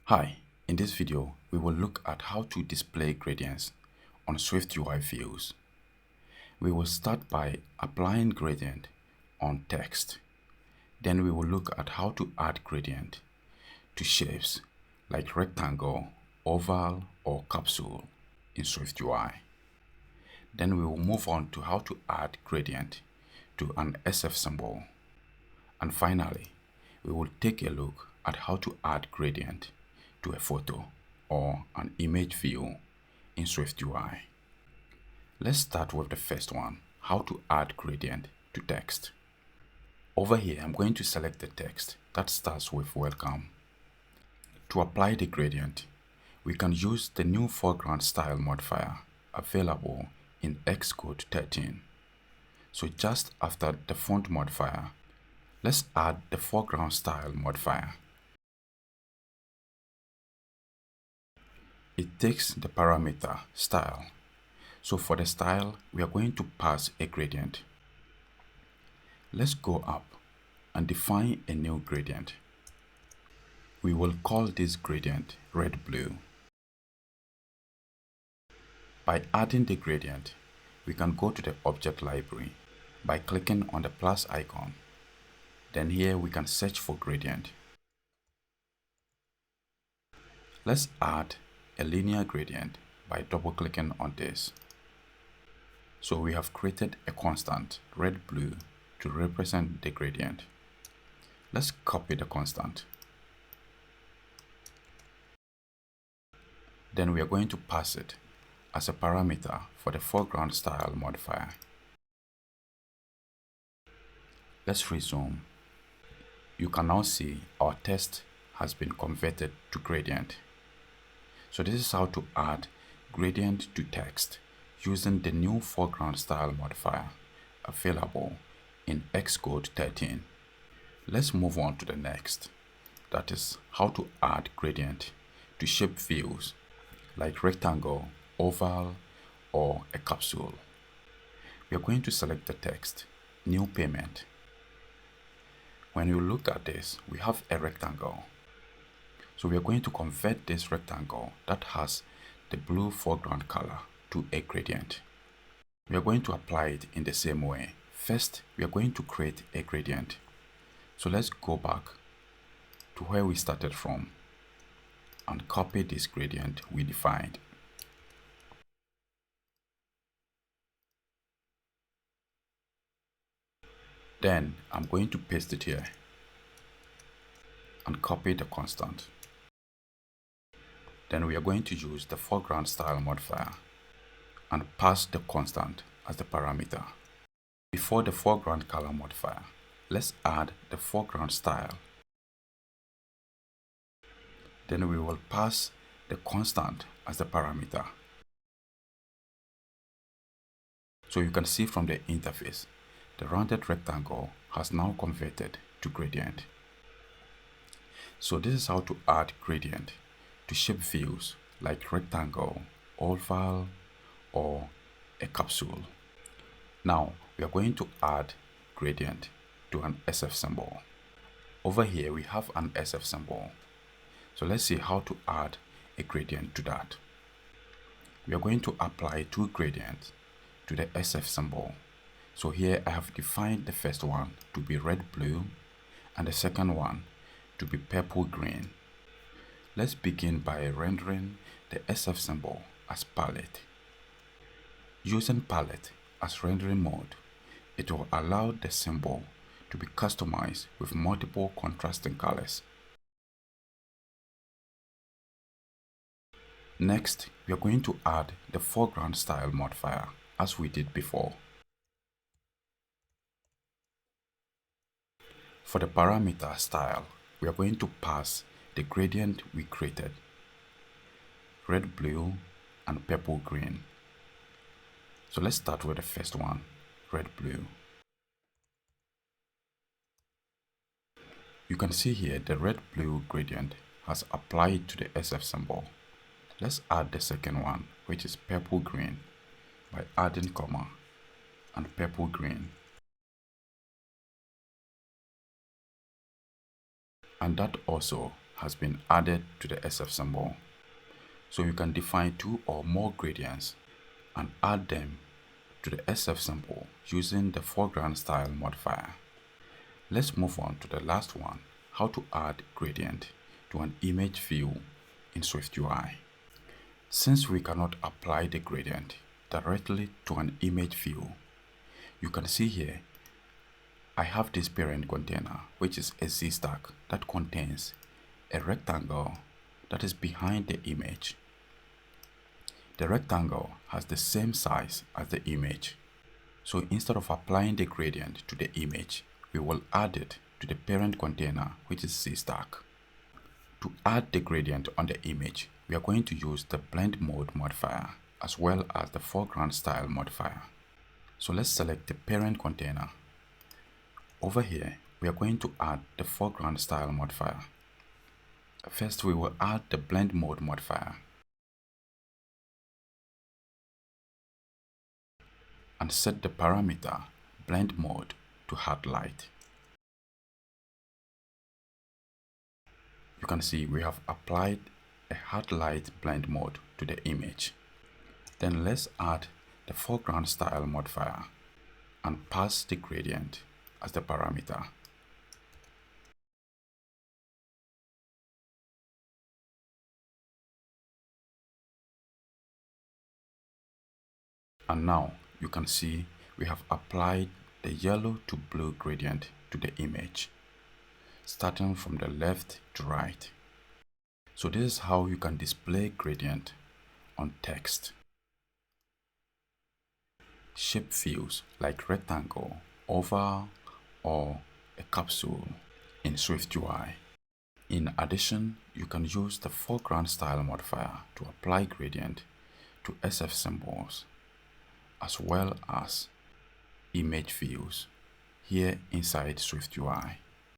Hi, in this video, we will look at how to display gradients on SwiftUI views. We will start by applying gradient on text. Then we will look at how to add gradient to shapes like rectangle, oval, or capsule in SwiftUI. Then we will move on to how to add gradient to an SF symbol. And finally, we will take a look at how to add gradient to a photo or an image view in SwiftUI. Let's start with the first one, how to add gradient to text. Over here, I'm going to select the text that starts with welcome. To apply the gradient, we can use the new foreground style modifier available in Xcode 13. So just after the font modifier, let's add the foreground style modifier. It takes the parameter style. So for the style, we are going to pass a gradient. Let's go up and define a new gradient. We will call this gradient red-blue. By adding the gradient, we can go to the object library by clicking on the plus icon. Then here we can search for gradient. Let's add a linear gradient by double-clicking on this. So we have created a constant red-blue to represent the gradient. Let's copy the constant. Then we are going to pass it as a parameter for the foreground style modifier. Let's resume. You can now see our text has been converted to gradient. So this is how to add gradient to text using the new foreground style modifier available in Xcode 13. Let's move on to the next. That is how to add gradient to shape views like rectangle, oval, or a capsule. We are going to select the text, new payment. When you look at this, we have a rectangle. So we are going to convert this rectangle that has the blue foreground color to a gradient. We are going to apply it in the same way. First, we are going to create a gradient. So let's go back to where we started from and copy this gradient we defined. Then I'm going to paste it here and copy the constant. Then we are going to use the foreground style modifier and pass the constant as the parameter. Before the foreground color modifier, let's add the foreground style. Then we will pass the constant as the parameter. So you can see from the interface, the rounded rectangle has now converted to gradient. So this is how to add gradient to shape views like rectangle, oval, or a capsule. Now we are going to add gradient to an SF symbol. Over here we have an SF symbol. So let's see how to add a gradient to that. We are going to apply two gradients to the SF symbol. So here I have defined the first one to be red-blue and the second one to be purple-green. Let's begin by rendering the SF symbol as palette. Using palette as rendering mode, it will allow the symbol to be customized with multiple contrasting colors. Next, we are going to add the foreground style modifier as we did before. For the parameter style, we are going to pass the gradient we created, red-blue and purple-green. So let's start with the first one, red-blue. You can see here the red-blue gradient has applied to the SF symbol. Let's add the second one, which is purple-green, by adding comma and purple-green. And that also has been added to the SF symbol. So you can define 2 or more gradients and add them to the SF symbol using the foreground style modifier. Let's move on to the last one, how to add gradient to an image view in SwiftUI. Since we cannot apply the gradient directly to an image view, you can see here I have this parent container, which is a Z stack that contains a rectangle that is behind the image. The rectangle has the same size as the image. So instead of applying the gradient to the image, we will add it to the parent container, which is Z stack. To add the gradient on the image, we are going to use the blend mode modifier as well as the foreground style modifier. So let's select the parent container. Over here, we are going to add the foreground style modifier. First, we will add the blend mode modifier and set the parameter blend mode to hard light. You can see we have applied a hard light blend mode to the image. Then let's add the foreground style modifier and pass the gradient as the parameter. And now you can see we have applied the yellow to blue gradient to the image, starting from the left to right. So this is how you can display gradient on text. Shape views like rectangle, oval, or a capsule in SwiftUI. In addition, you can use the foreground style modifier to apply gradient to SF symbols as well as image views here inside SwiftUI.